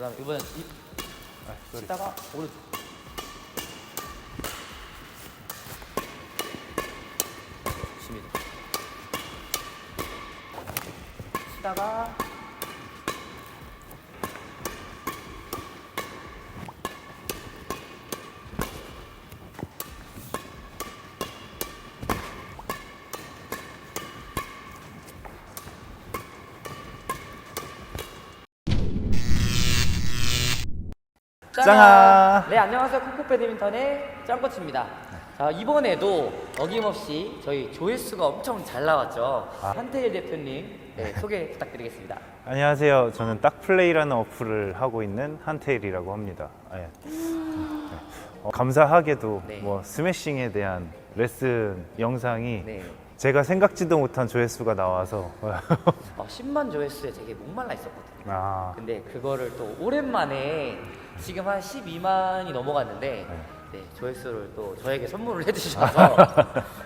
그다음에 이번엔 치다가 오른쪽. 조심히. 치다가 짱아! 네, 안녕하세요. 콕콕 배드민턴의 짱코치입니다. 자, 이번에도 어김없이 저희 조회수가 엄청 잘 나왔죠. 한태일 대표님, 네, 소개 부탁드리겠습니다. 안녕하세요. 저는 딱플레이라는 어플을 하고 있는 한태일이라고 합니다. 네. 감사하게도 네. 뭐 스매싱에 대한 레슨 영상이 네. 제가 생각지도 못한 조회수가 나와서 10만 조회수에 되게 목말라 있었거든요. 아, 근데 그거를 또 오랜만에 지금 한 12만이 넘어갔는데 네, 조회수를 또 저에게 선물을 해주셔서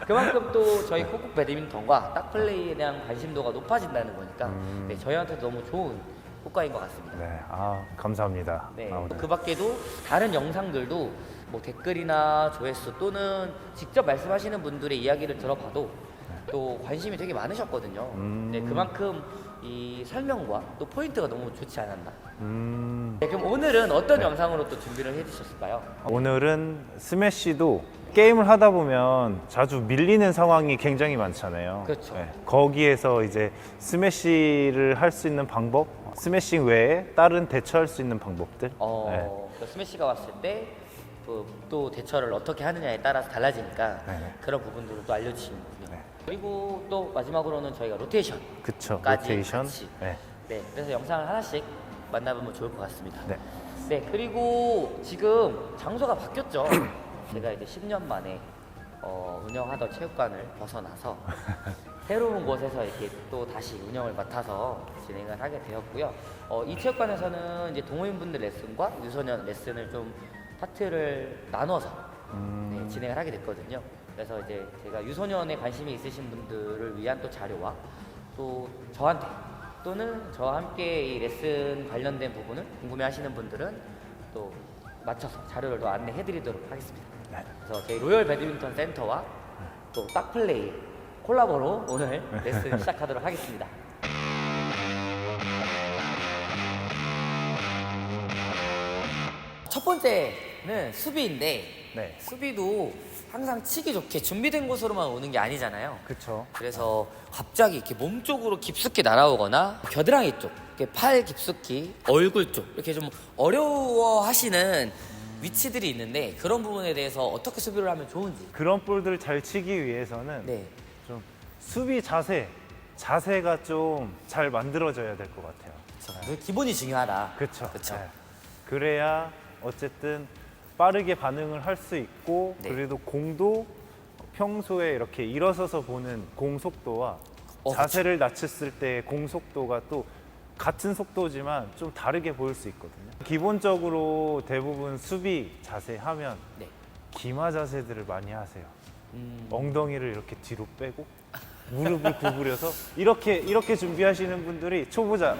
그만큼 또 저희 콕콕 배드민턴과 딱플레이에 대한 관심도가 높아진다는 거니까 네, 저희한테도 너무 좋은 효과인 것 같습니다. 네, 감사합니다. 네, 아무튼. 그 밖에도 다른 영상들도 뭐 댓글이나 조회수 또는 직접 말씀하시는 분들의 이야기를 들어봐도 또 관심이 되게 많으셨거든요. 네, 그만큼 이 설명과 또 포인트가 너무 좋지 않았나. 네, 그럼 오늘은 어떤 영상으로 또 준비를 해주셨을까요? 오늘은 스매시도 게임을 하다 보면 자주 밀리는 상황이 굉장히 많잖아요. 그렇죠. 거기에서 이제 스매시를 할 수 있는 방법, 스매싱 외에 다른 대처할 수 있는 방법들. 그 스매시가 왔을 때 또 대처를 어떻게 하느냐에 따라서 달라지니까 네. 그런 부분들을 또 알려주시는군요. 네. 그리고 또 마지막으로는 저희가 로테이션. 그쵸. 까지 로테이션. 같이. 네. 네, 그래서 영상을 하나씩 만나보면 좋을 것 같습니다. 네. 네, 그리고 지금 장소가 바뀌었죠. 제가 이제 10년 만에 운영하던 체육관을 벗어나서 새로운 곳에서 이렇게 또 다시 운영을 맡아서 진행을 하게 되었고요. 이 체육관에서는 이제 동호인분들 레슨과 유소년 레슨을 좀 파트를 나눠서 네, 진행을 하게 됐거든요. 그래서 이제 제가 유소년에 관심이 있으신 분들을 위한 또 자료와 또 저한테 또는 저와 함께 이 레슨 관련된 부분을 궁금해하시는 분들은 또 맞춰서 자료를 더 안내해드리도록 하겠습니다. 네. 그래서 저희 로열 배드민턴 센터와 또 딱플레이 콜라보로 오늘 레슨 시작하도록 하겠습니다. 첫 번째는 수비인데 네. 수비도 항상 치기 좋게 준비된 곳으로만 오는 게 아니잖아요. 그쵸. 그래서 갑자기 이렇게 몸 쪽으로 깊숙이 날아오거나 겨드랑이 쪽, 이렇게 팔 깊숙이, 얼굴 쪽 이렇게 좀 어려워하시는 위치들이 있는데 그런 부분에 대해서 어떻게 수비를 하면 좋은지. 그런 볼들을 잘 치기 위해서는 네. 좀 수비 자세가 좀 잘 만들어져야 될 것 같아요. 그 기본이 중요하다. 그렇죠. 그쵸. 그래야 어쨌든 빠르게 반응을 할 수 있고 네. 그래도 공도 평소에 이렇게 일어서서 보는 공 속도와 그쵸. 자세를 낮췄을 때 공 속도가 또 같은 속도지만 좀 다르게 보일 수 있거든요. 기본적으로 대부분 수비 자세 하면 네. 기마 자세들을 많이 하세요. 엉덩이를 이렇게 뒤로 빼고 무릎을 구부려서 이렇게 준비하시는 분들이 초보자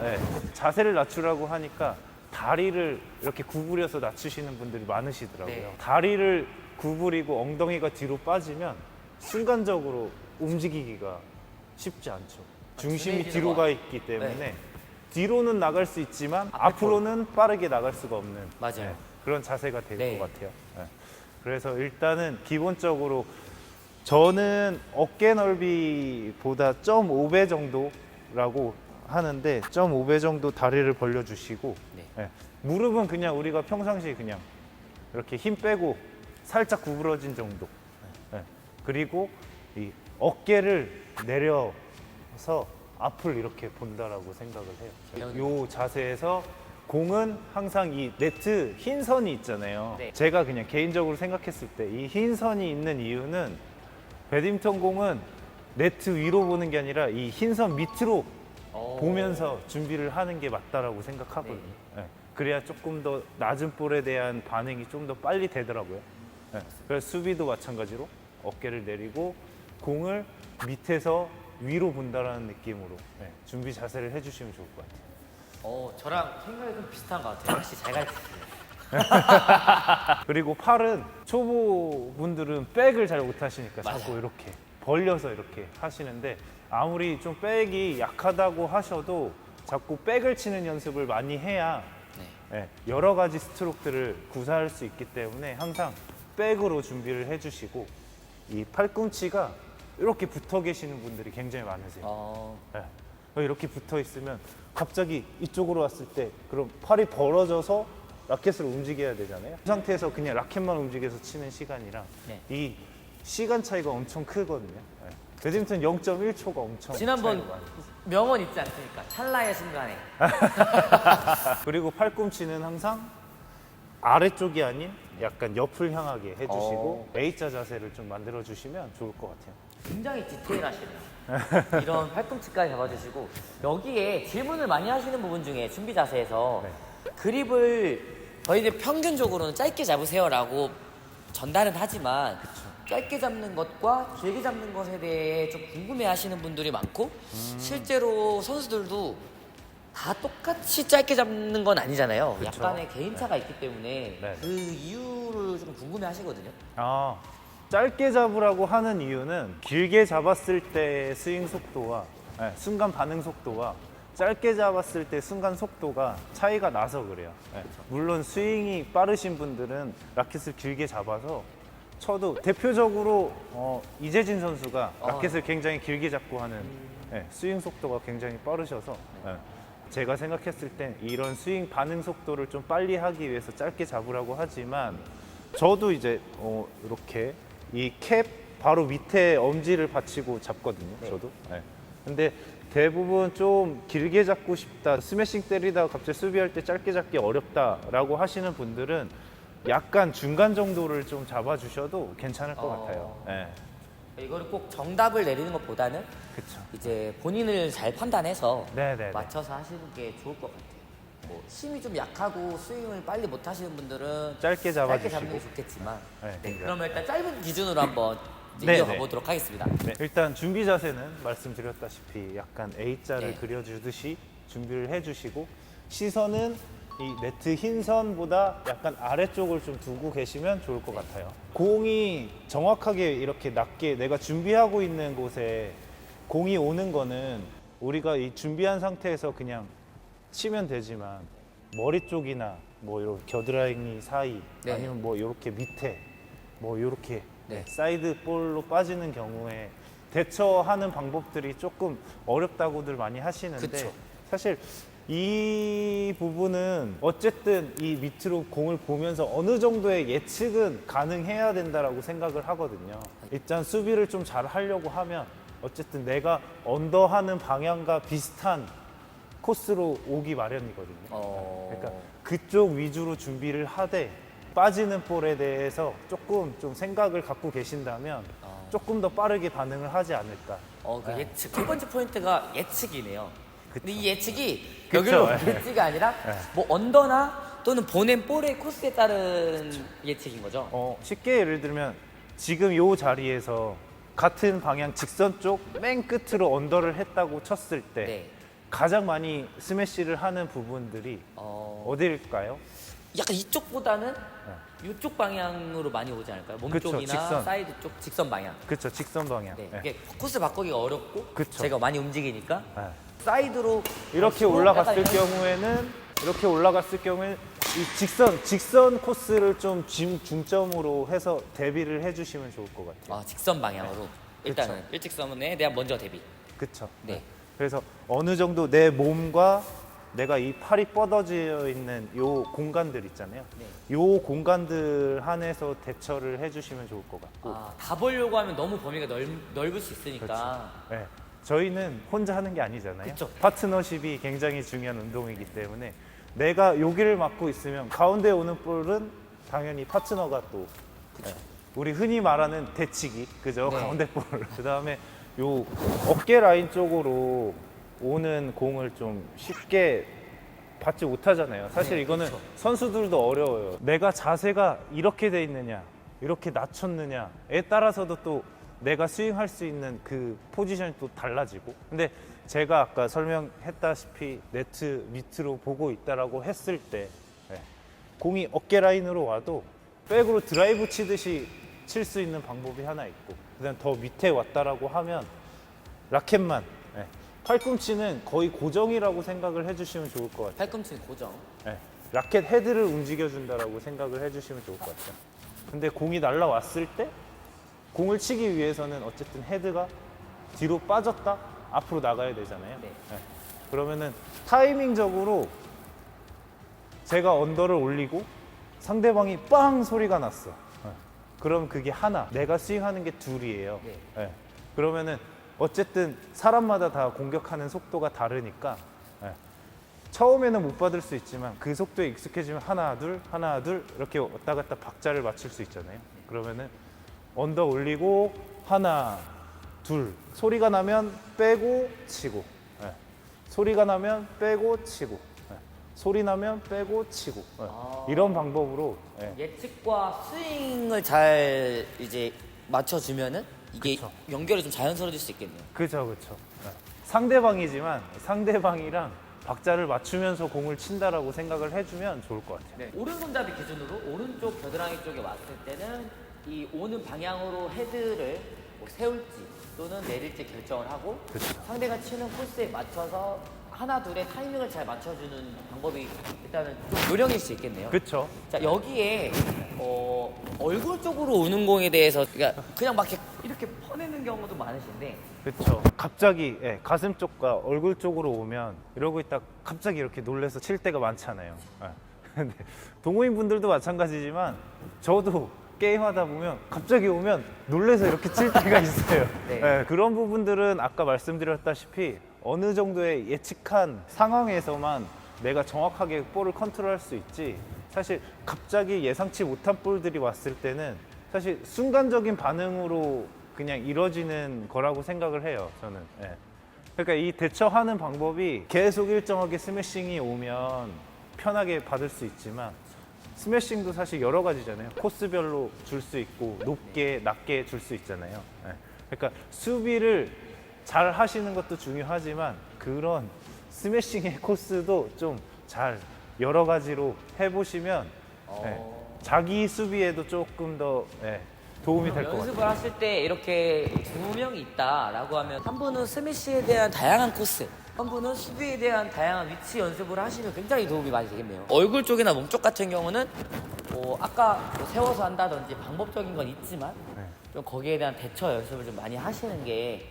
자세를 낮추라고 하니까 다리를 이렇게 구부려서 낮추시는 분들이 많으시더라고요. 네. 다리를 구부리고 엉덩이가 뒤로 빠지면 순간적으로 움직이기가 쉽지 않죠. 중심이 둔해지는 뒤로 것 가 같아요. 있기 때문에 네. 뒤로는 나갈 수 있지만 앞으로는 빠르게 나갈 수가 없는 맞아요. 그런 자세가 될 네. 것 같아요. 그래서 일단은 기본적으로 저는 어깨 넓이보다 0.5배 정도라고 하는데 0.5배 정도 다리를 벌려주시고 네. 무릎은 그냥 우리가 평상시 그냥 이렇게 힘 빼고 살짝 구부러진 정도. 그리고 이 어깨를 내려서 앞을 이렇게 본다라고 생각을 해요. 이 자세에서 공은 항상 이 네트 흰 선이 있잖아요. 네. 제가 그냥 개인적으로 생각했을 때 이 흰 선이 있는 이유는 배드민턴 공은 네트 위로 보는 게 아니라 이 흰 선 밑으로 보면서 준비를 하는 게 맞다라고 생각하거든요. 네. 그래야 조금 더 낮은 볼에 대한 반응이 좀 더 빨리 되더라고요. 네. 그래서 수비도 마찬가지로 어깨를 내리고 공을 밑에서 위로 본다라는 느낌으로 준비 자세를 해주시면 좋을 것 같아요. 저랑 생각이 좀 비슷한 것 같아요. 확실히 잘 가르치시네요. 그리고 팔은 초보분들은 백을 잘 못하시니까 자꾸 맞아요. 이렇게 벌려서 이렇게 하시는데 아무리 좀 백이 약하다고 하셔도 자꾸 백을 치는 연습을 많이 해야 네. 여러 가지 스트로크들을 구사할 수 있기 때문에 항상 백으로 준비를 해주시고 이 팔꿈치가 이렇게 붙어 계시는 분들이 굉장히 많으세요. 이렇게 붙어 있으면 갑자기 이쪽으로 왔을 때 그럼 팔이 벌어져서 라켓을 움직여야 되잖아요. 그 상태에서 그냥 라켓만 움직여서 치는 시간이랑 네. 이 시간 차이가 엄청 크거든요. 배드민턴 0.1초가 엄청 지난번 차이가 많아요. 명언 있지 않습니까? 찰나의 순간에. 그리고 팔꿈치는 항상 아래쪽이 아닌 약간 옆을 향하게 해주시고 A자 자세를 좀 만들어 주시면 좋을 것 같아요. 굉장히 디테일하시네요. 이런 팔꿈치까지 잡아주시고 여기에 질문을 많이 하시는 부분 중에 준비 자세에서 그립을 저희는 평균적으로는 짧게 잡으세요라고 전달은 하지만 짧게 잡는 것과 길게 잡는 것에 대해 좀 궁금해하시는 분들이 많고 실제로 선수들도 다 똑같이 짧게 잡는 건 아니잖아요. 그쵸. 약간의 개인차가 있기 때문에 네. 그 이유를 좀 궁금해하시거든요. 짧게 잡으라고 하는 이유는 길게 잡았을 때의 스윙 속도와 순간 반응 속도와 짧게 잡았을 때 순간 속도가 차이가 나서 그래요. 물론 스윙이 빠르신 분들은 라켓을 길게 잡아서 쳐도 대표적으로 이재진 선수가 라켓을 굉장히 길게 잡고 하는 스윙 속도가 굉장히 빠르셔서 제가 생각했을 땐 이런 스윙 반응 속도를 좀 빨리 하기 위해서 짧게 잡으라고 하지만 저도 이제 이렇게 이 캡 바로 밑에 엄지를 받치고 잡거든요. 저도. 근데 대부분 좀 길게 잡고 싶다, 스매싱 때리다가 갑자기 수비할 때 짧게 잡기 어렵다라고 하시는 분들은 약간 중간 정도를 좀 잡아주셔도 괜찮을 것 같아요. 이거를 꼭 정답을 내리는 것보다는 그렇죠. 이제 본인을 잘 판단해서 네네네. 맞춰서 하시는 게 좋을 것 같아요. 뭐 힘이 좀 약하고 스윙을 빨리 못 하시는 분들은 짧게 잡아주시고. 잡는 게 좋겠지만 네. 그러면 일단 짧은 기준으로 한번 이제 네네. 이어가 보도록 하겠습니다. 일단 준비 자세는 말씀드렸다시피 약간 A자를 네. 그려주듯이 준비를 해주시고 시선은 이 네트 흰 선보다 약간 아래쪽을 좀 두고 계시면 좋을 것 같아요. 공이 정확하게 이렇게 낮게 내가 준비하고 있는 곳에 공이 오는 거는 우리가 이 준비한 상태에서 그냥 치면 되지만 머리 쪽이나 뭐 이런 겨드랑이 사이 네. 아니면 뭐 이렇게 밑에 뭐 이렇게 네. 사이드 볼로 빠지는 경우에 대처하는 방법들이 조금 어렵다고들 많이 하시는데 그쵸. 사실 이 부분은 어쨌든 이 밑으로 공을 보면서 어느 정도의 예측은 가능해야 된다라고 생각을 하거든요. 일단 수비를 좀 잘 하려고 하면 어쨌든 내가 언더하는 방향과 비슷한 코스로 오기 마련이거든요. 그러니까 그쪽 위주로 준비를 하되 빠지는 볼에 대해서 조금 좀 생각을 갖고 계신다면 조금 더 빠르게 반응을 하지 않을까. 그 예측 첫 번째 포인트가 예측이네요. 근데 이 예측이 그쵸. 여기로 예측이 아니라 뭐 언더나 또는 보낸 볼의 코스에 따른 예측인 거죠. 쉽게 예를 들면 지금 요 자리에서 같은 방향 직선 쪽 맨 끝으로 언더를 했다고 쳤을 때 네. 가장 많이 스매시를 하는 부분들이 어디일까요? 약간 이쪽보다는 이쪽 방향으로 많이 오지 않을까요? 몸 그쵸, 쪽이나 직선. 사이드 쪽 직선 방향. 그렇죠, 직선 방향. 네. 네. 이게 코스 바꾸기가 어렵고 그쵸. 제가 많이 움직이니까 네. 사이드로 이렇게 가시고 올라갔을 약간 이런- 경우에는 이렇게 올라갔을 경우에는 이 직선 코스를 좀 중점으로 해서 대비를 해주시면 좋을 것 같아요. 직선 방향으로 일단은 일직선에 대한 먼저 대비. 그렇죠. 네. 그래서 어느 정도 내 몸과 내가 이 팔이 뻗어져 있는 요 공간들 있잖아요. 네. 요 공간들 한해서 대처를 해주시면 좋을 것 같고. 다 보려고 하면 너무 범위가 넓을 수 있으니까. 네. 저희는 혼자 하는 게 아니잖아요. 그쵸. 파트너십이 굉장히 중요한 운동이기 때문에 내가 여기를 맡고 있으면 가운데 오는 볼은 당연히 파트너가 또 우리 흔히 말하는 대치기, 그죠? 네. 가운데 볼. 그 다음에 요 어깨 라인 쪽으로 오는 공을 좀 쉽게 받지 못하잖아요. 사실 네, 이거는 그렇죠. 선수들도 어려워요. 내가 자세가 이렇게 돼 있느냐, 이렇게 낮췄느냐에 따라서도 또 내가 스윙할 수 있는 그 포지션이 또 달라지고. 근데 제가 아까 설명했다시피 네트 밑으로 보고 있다라고 했을 때 공이 어깨 라인으로 와도 백으로 드라이브 치듯이 칠 수 있는 방법이 하나 있고, 그다음 더 밑에 왔다라고 하면 라켓만 팔꿈치는 거의 고정이라고 생각을 해주시면 좋을 것 같아요. 팔꿈치 고정. 라켓 헤드를 움직여준다라고 생각을 해주시면 좋을 것 같아요. 근데 공이 날라왔을 때 공을 치기 위해서는 어쨌든 헤드가 뒤로 빠졌다 앞으로 나가야 되잖아요. 네. 그러면은 타이밍적으로 제가 언더를 올리고 상대방이 빵 소리가 났어. 그럼 그게 하나, 내가 스윙하는 게 둘이에요. 네. 그러면은 어쨌든 사람마다 다 공격하는 속도가 다르니까 처음에는 못 받을 수 있지만 그 속도에 익숙해지면 하나 둘 이렇게 왔다 갔다 박자를 맞출 수 있잖아요. 그러면은 언더 올리고 하나 둘 소리가 나면 빼고 치고, 소리가 나면 빼고 치고, 소리 나면 빼고 치고, 이런 방법으로 예측과 스윙을 잘 이제 맞춰주면은 이게 그쵸. 연결이 좀 자연스러워질 수 있겠네요. 그렇죠. 상대방이지만 상대방이랑 박자를 맞추면서 공을 친다라고 생각을 해주면 좋을 것 같아요. 네. 오른손잡이 기준으로 오른쪽 겨드랑이 쪽에 왔을 때는 이 오는 방향으로 헤드를 뭐 세울지 또는 내릴지 결정을 하고, 그쵸. 상대가 치는 코스에 맞춰서 하나 둘의 타이밍을 잘 맞춰주는 방법이 일단은 좀 요령일 수 있겠네요. 그렇죠. 자, 여기에 얼굴 쪽으로 오는 공에 대해서 그냥 막 이렇게 퍼내는 경우도 많으신데, 그렇죠. 갑자기 가슴 쪽과 얼굴 쪽으로 오면 이러고 있다 갑자기 이렇게 놀래서 칠 때가 많잖아요. 근데 동호인 분들도 마찬가지지만 저도 게임하다 보면 갑자기 오면 놀래서 이렇게 칠 때가 있어요. 네. 그런 부분들은 아까 말씀드렸다시피 어느 정도의 예측한 상황에서만 내가 정확하게 볼을 컨트롤할 수 있지, 사실 갑자기 예상치 못한 볼들이 왔을 때는 사실 순간적인 반응으로 그냥 이루어지는 거라고 생각을 해요, 저는. 그러니까 이 대처하는 방법이 계속 일정하게 스매싱이 오면 편하게 받을 수 있지만, 스매싱도 사실 여러 가지잖아요. 코스별로 줄 수 있고 높게 낮게 줄 수 있잖아요. 그러니까 수비를 잘 하시는 것도 중요하지만 그런 스매싱의 코스도 좀 잘 여러 가지로 해보시면 자기 수비에도 조금 더 도움이 될 것 같아요. 연습을 하실 때 이렇게 두 명이 있다라고 하면 한 분은 스매시에 대한 다양한 코스, 한 분은 수비에 대한 다양한 위치 연습을 하시면 굉장히 도움이 많이 되겠네요. 얼굴 쪽이나 몸 쪽 같은 경우는 아까 뭐 세워서 한다든지 방법적인 건 있지만 좀 거기에 대한 대처 연습을 좀 많이 하시는 게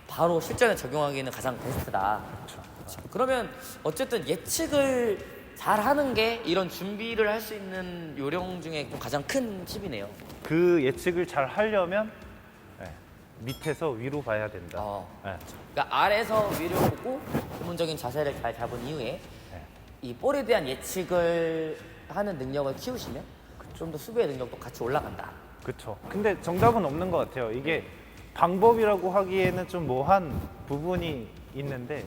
바로 실전에 적용하기에는 가장 베스트다. 그렇죠. 그러면 어쨌든 예측을 잘 하는 게 이런 준비를 할 수 있는 요령 중에 좀 가장 큰 팁이네요. 그 예측을 잘 하려면 밑에서 위로 봐야 된다. 그러니까 아래에서 위를 보고 기본적인 자세를 잘 잡은 이후에 이 볼에 대한 예측을 하는 능력을 키우시면 좀 더 수비의 능력도 같이 올라간다. 그렇죠. 근데 정답은 없는 것 같아요. 이게 방법이라고 하기에는 좀 뭐한 부분이 있는데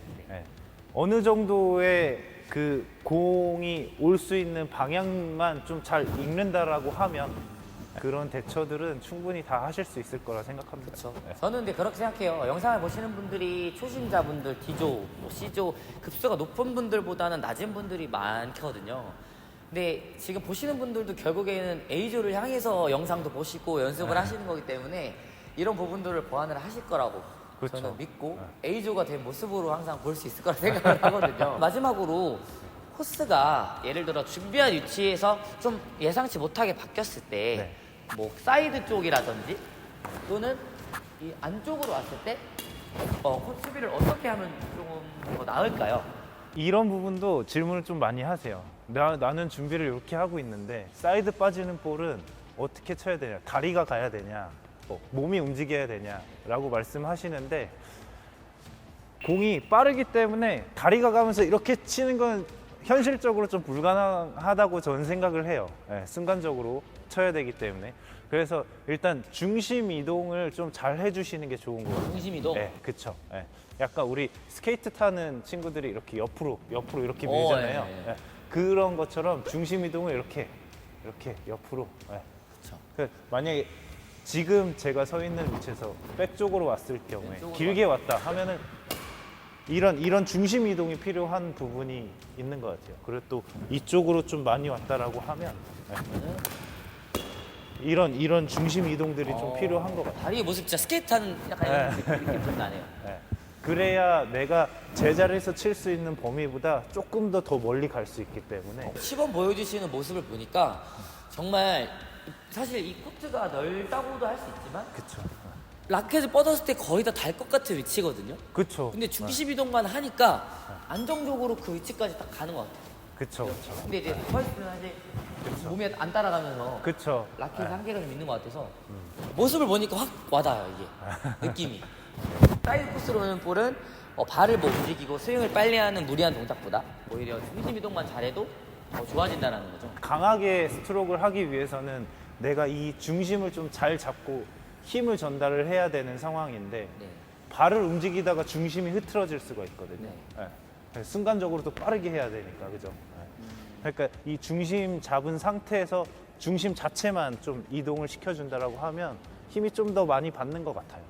어느 정도의 그 공이 올 수 있는 방향만 좀 잘 읽는다라고 하면 그런 대처들은 충분히 다 하실 수 있을 거라 생각합니다. 그렇죠. 저는 근데 그렇게 생각해요. 영상을 보시는 분들이 초심자분들, D조, 뭐 C조 급수가 높은 분들보다는 낮은 분들이 많거든요. 근데 지금 보시는 분들도 결국에는 A조를 향해서 영상도 보시고 연습을 하시는 거기 때문에 이런 부분들을 보완을 하실 거라고 그렇죠. 저는 믿고 A조가 된 모습으로 항상 볼 수 있을 거라 생각을 하거든요. 마지막으로 코스가 예를 들어 준비한 위치에서 좀 예상치 못하게 바뀌었을 때 뭐 사이드 쪽이라든지 또는 이 안쪽으로 왔을 때 수비를 어떻게 하면 좀 더 나을까요? 이런 부분도 질문을 좀 많이 하세요. 나는 준비를 이렇게 하고 있는데 사이드 빠지는 볼은 어떻게 쳐야 되냐, 다리가 가야 되냐, 몸이 움직여야 되냐라고 말씀하시는데, 공이 빠르기 때문에 다리가 가면서 이렇게 치는 건 현실적으로 좀 불가능하다고 저는 생각을 해요. 순간적으로 쳐야 되기 때문에. 그래서 일단 중심 이동을 좀 잘 해주시는 게 좋은 것 같아요. 중심 이동? 그쵸. 약간 우리 스케이트 타는 친구들이 이렇게 옆으로 이렇게 밀잖아요. 그런 것처럼 중심 이동을 이렇게 옆으로. 그쵸. 만약에 지금 제가 서 있는 위치에서 백 쪽으로 왔을 경우에 왼쪽으로 길게 왔다 하면은 이런 중심 이동이 필요한 부분이 있는 것 같아요. 그리고 또 이쪽으로 좀 많이 왔다라고 하면 네. 이런 중심 이동들이 좀 필요한 것 같아요. 다리의 모습 진짜 스케이트 하는 약간 이런 느낌 좀 나네요. 네. 그래야 내가 제자리에서 칠 수 있는 범위보다 조금 더 멀리 갈 수 있기 때문에 시범 보여주시는 모습을 보니까 정말 사실 이 코트가 넓다고도 할 수 있지만 그쵸. 라켓을 뻗었을 때 거의 다 달 것 같은 위치거든요. 그쵸. 근데 중심 이동만 하니까 안정적으로 그 위치까지 딱 가는 것 같아요. 그쵸. 근데 이제 퍼스트는 사실 몸이 안 따라가면서 그쵸. 라켓 한계가 좀 있는 것 같아서 모습을 보니까 확 와닿아요 이게 느낌이. 사이드 코스로 오는 볼은 발을 뭐 움직이고 스윙을 빨리 하는 무리한 동작보다 오히려 중심 이동만 잘해도 더 좋아진다는 거죠. 강하게 스트로크를 하기 위해서는 내가 이 중심을 좀 잘 잡고 힘을 전달을 해야 되는 상황인데 네. 발을 움직이다가 중심이 흐트러질 수가 있거든요. 네. 네. 순간적으로 또 빠르게 해야 되니까 그죠? 네. 그러니까 이 중심 잡은 상태에서 중심 자체만 좀 이동을 시켜준다라고 하면 힘이 좀 더 많이 받는 것 같아요.